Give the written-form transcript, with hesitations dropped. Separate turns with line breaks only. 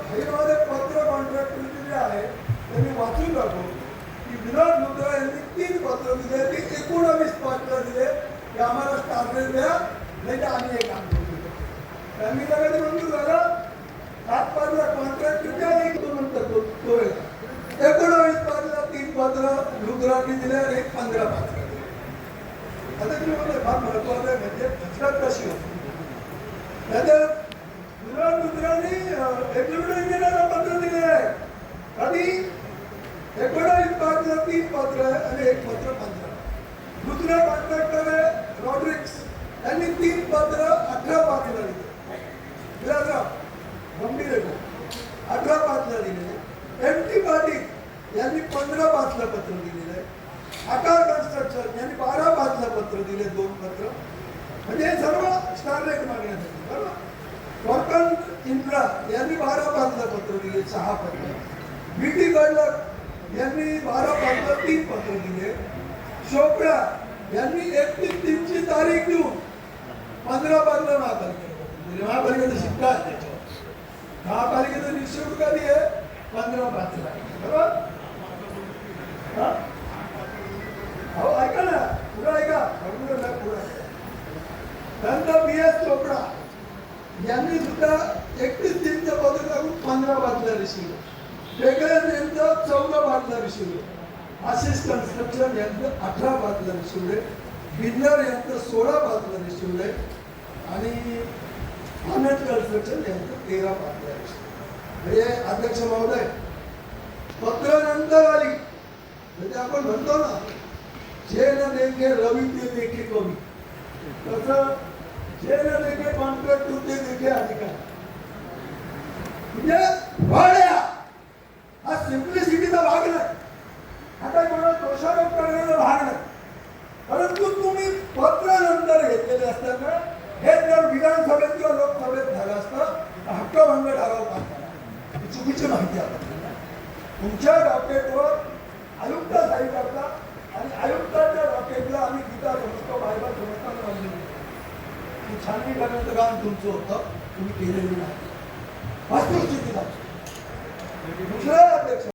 फाईलमध्ये पत्र कॉन्ट्रॅक्टरचे जे आहे त्यांनी वाचून दाखवलं की विनोद मुद्रा यांनी 3 पत्र दिले, ते 19 पात्र दिले की आम्हाला स्टार्टर द्या, नाही तर आम्ही हे काम करू. त्यांनी कधी मंजूर झालं 7 पात्र कॉन्ट्रॅक्ट द्या, एक तो नंतर तो 19 पात्र 3 पत्र रुद्रांनी दिले आणि 15 पात्र दिले. आता तुम्ही म्हणले फार महत्वाचं आहे, म्हणजे फसरत कशी होती. त्याच्यात रुद्रांनी एक्झिक्युटिव्ह इंजिनियरला पत्र दिले आहे. कधी 19 पात्र 3 पत्र आणि 1 पत्र 15. दुसऱ्या कॉन्ट्रॅक्टर आहे रॉड्रिक्स, त्यांनी 3 पत्र 18 पात्र दिले. गंभीर 18 पात्र दिलेले. एम.टी. पाटील यांनी 15 पात्र पत्र दिलेले आहे. आकार कन्स्ट्रक्शन यांनी 12 पात्र पत्र दिले, 2 पत्र. म्हणजे सर्व स्टारलेट मागण्यासाठी बरोबर. वॉर्कन इन्फ्रा यांनी 12 पात्र पत्र दिले, 6 पत्र. बीटी गडलक यांनी 12 पात्र 3 पत्र दिले. चोपडा यांनी 31 ची तारीख देऊन 15 पात्र महापालिकेला. महापालिकेचा शिक्का आहे त्याच्यावर. महापालिकेचं निःशुल्क कधी आहे 15 पात्र बरोबर. हो ऐका ना, पुढे ऐका. त्यानंतर बी.एस. चोपडा यांनी सुद्धा 31 पत्र टाकून 15 पात्र रिसिव्ह. वेगळ्या यांचं 14 पात्र रिसिव्ह. आशिष कन्स्ट्रक्शन यांचं 18 पात्र रिसिव्ह. बिल्डर यांचं 16 पात्र रिसिव्ह आणि आनंद कन्स्ट्रक्शन यांचं 13 पात्र रिसिव्ह. म्हणजे अध्यक्ष महोदय पत्र नंतर आली म्हणजे आपण म्हणतो ना, जे न देखे रवी ते देखे कवी, तसं जे न देखे कॉन्ट्रॅक्ट ते देखे अधिकार. म्हणजे वाड्या हा सिम्प्लिसिटीचा भाग नाही, आता कोणाला दोषारोप करण्याचा भाग नाही. परंतु तुम्ही पत्र नंतर घेतलेले असताना हे जर विधानसभेत किंवा लोकसभेत झालं असतं हक्कभंग ठराव पास चुकीची माहिती आहे. तुमच्या डॉक्युमेंटवर आयुक्त सही करतात आणि आयुक्ताच्या डॉक्युमेंटला आम्ही गीता समजतो, बायबल समजताना मानली. छाननी करण्याचं काम तुमचं होतं, तुम्ही केलेलं नाही. वास्तुस्थिती दुसरा अध्यक्ष